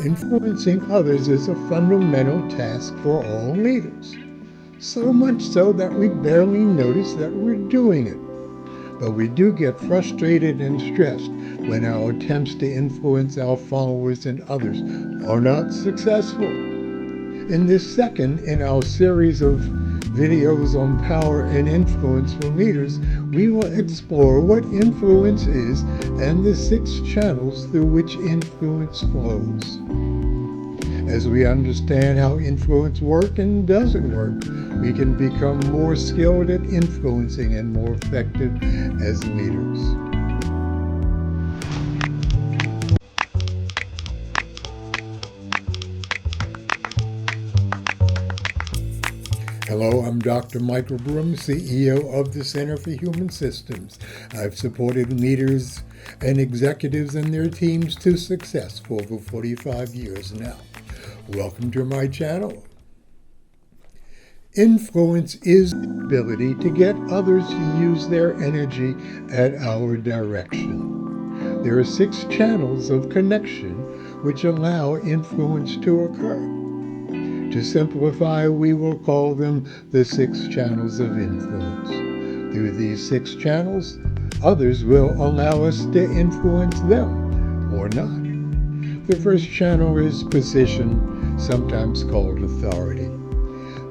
Influencing others is a fundamental task for all leaders, so much so that we barely notice that we're doing it. But we do get frustrated and stressed when our attempts to influence our followers and others are not successful. In this second in our series of videos on power and influence for leaders, we will explore what influence is and the 6 channels through which influence flows. As we understand how influence works and doesn't work, we can become more skilled at influencing and more effective as leaders. Hello, I'm Dr. Michael Broom, CEO of the Center for Human Systems. I've supported leaders and executives and their teams to success for over 45 years now. Welcome to my channel. Influence is the ability to get others to use their energy at our direction. There are 6 channels of connection which allow influence to occur. To simplify, we will call them the 6 channels of influence. Through these 6 channels, others will allow us to influence them or not. The first channel is position, sometimes called authority.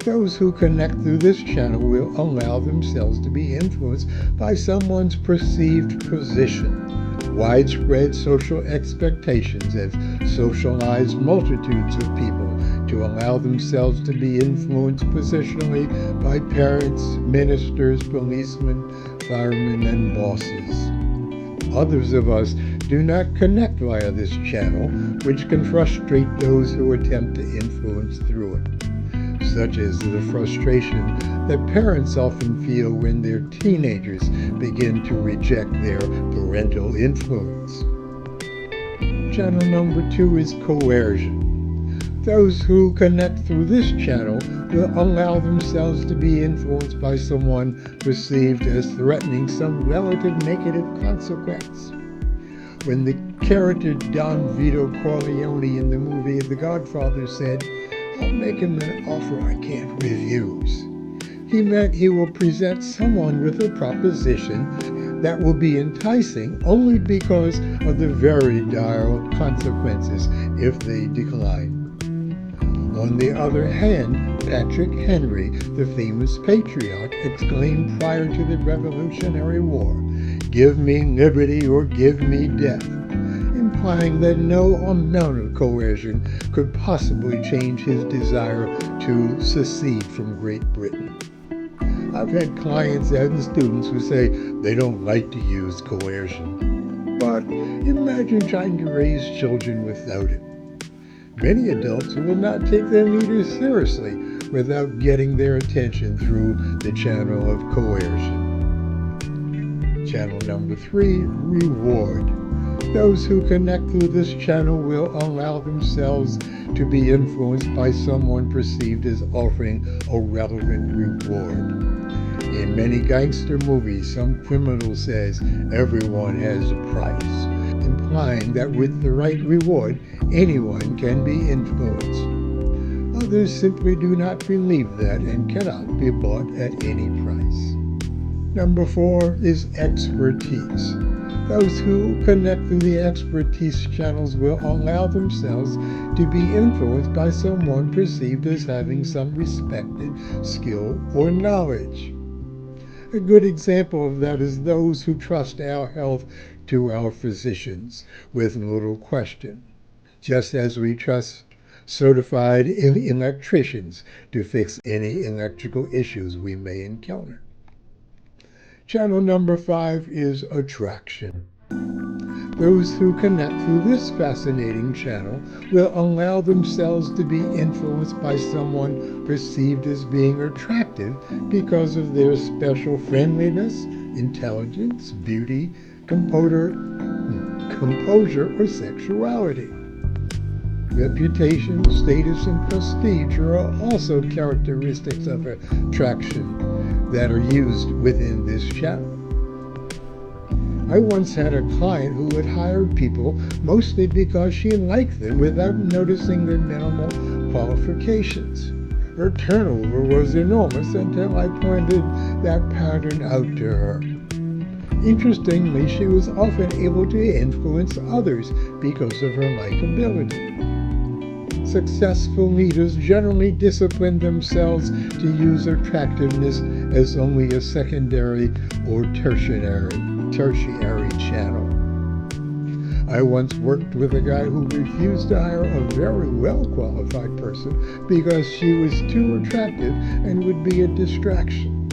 Those who connect through this channel will allow themselves to be influenced by someone's perceived position. Widespread social expectations have socialized multitudes of people to allow themselves to be influenced positionally by parents, ministers, policemen, firemen, and bosses. Others of us do not connect via this channel, which can frustrate those who attempt to influence through it, such as the frustration that parents often feel when their teenagers begin to reject their parental influence. Channel number 2 is coercion. Those who connect through this channel will allow themselves to be influenced by someone perceived as threatening some relative negative consequence. When the character Don Vito Corleone in the movie The Godfather said, "I'll make him an offer I can't refuse," he meant he will present someone with a proposition that will be enticing only because of the very dire consequences if they decline. On the other hand, Patrick Henry, the famous patriot, exclaimed prior to the Revolutionary War, "Give me liberty or give me death," implying that no amount of coercion could possibly change his desire to secede from Great Britain. I've had clients and students who say they don't like to use coercion, but imagine trying to raise children without it. Many adults will not take their leaders seriously without getting their attention through the channel of coercion. Channel number 3, reward. Those who connect through this channel will allow themselves to be influenced by someone perceived as offering a relevant reward. In many gangster movies, some criminal says everyone has a price, implying that with the right reward, anyone can be influenced. Others simply do not believe that and cannot be bought at any price. Number 4 is expertise. Those who connect through the expertise channels will allow themselves to be influenced by someone perceived as having some respected skill or knowledge. A good example of that is those who trust our health to our physicians with little question, just as we trust certified electricians to fix any electrical issues we may encounter. Channel number 5 is attraction. Those who connect through this fascinating channel will allow themselves to be influenced by someone perceived as being attractive because of their special friendliness, intelligence, beauty, composure, or sexuality. Reputation, status, and prestige are also characteristics of attraction that are used within this channel. I once had a client who had hired people mostly because she liked them without noticing their minimal qualifications. Her turnover was enormous until I pointed that pattern out to her. Interestingly, she was often able to influence others because of her likability. Successful leaders generally discipline themselves to use attractiveness as only a secondary or tertiary channel. I once worked with a guy who refused to hire a very well-qualified person because she was too attractive and would be a distraction.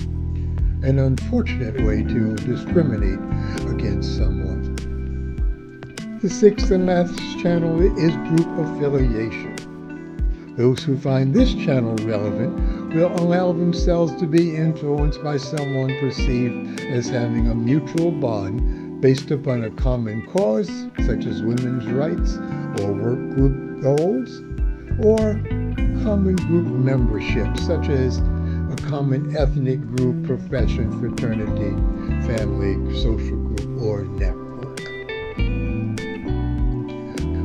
An unfortunate way to discriminate against someone. The sixth and last channel is group affiliation. Those who find this channel relevant will allow themselves to be influenced by someone perceived as having a mutual bond based upon a common cause, such as women's rights or work group goals, or common group membership, such as a common ethnic group, profession, fraternity, family, social group, or network.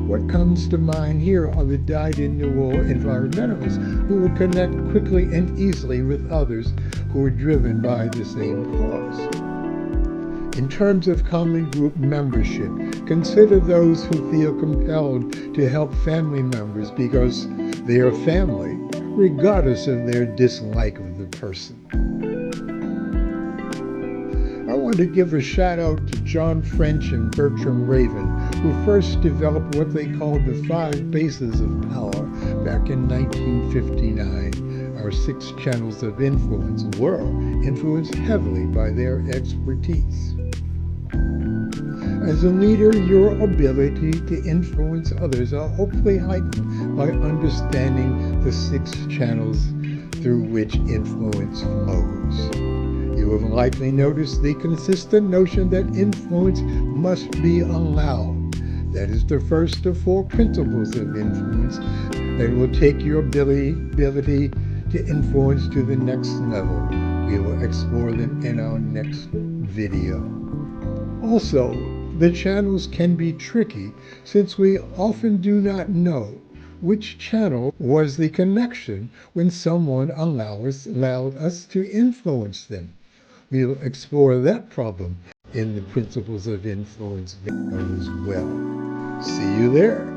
What comes to mind here are the dyed-in-the-wool environmentalists who will connect quickly and easily with others who are driven by the same cause. In terms of common group membership, consider those who feel compelled to help family members because they are family, regardless of their dislike of the person. I want to give a shout out to John French and Bertram Raven, who first developed what they called the 5 bases of power back in 1959. Our 6 channels of influence were influenced heavily by their expertise. As a leader, your ability to influence others are hopefully heightened by understanding the 6 channels through which influence flows. You have likely noticed the consistent notion that influence must be allowed. That is the first of 4 principles of influence that will take your ability to influence to the next level. We will explore them in our next video. Also, the channels can be tricky since we often do not know which channel was the connection when someone allowed us to influence them. We'll explore that problem in the Principles of Influence video as well. See you there.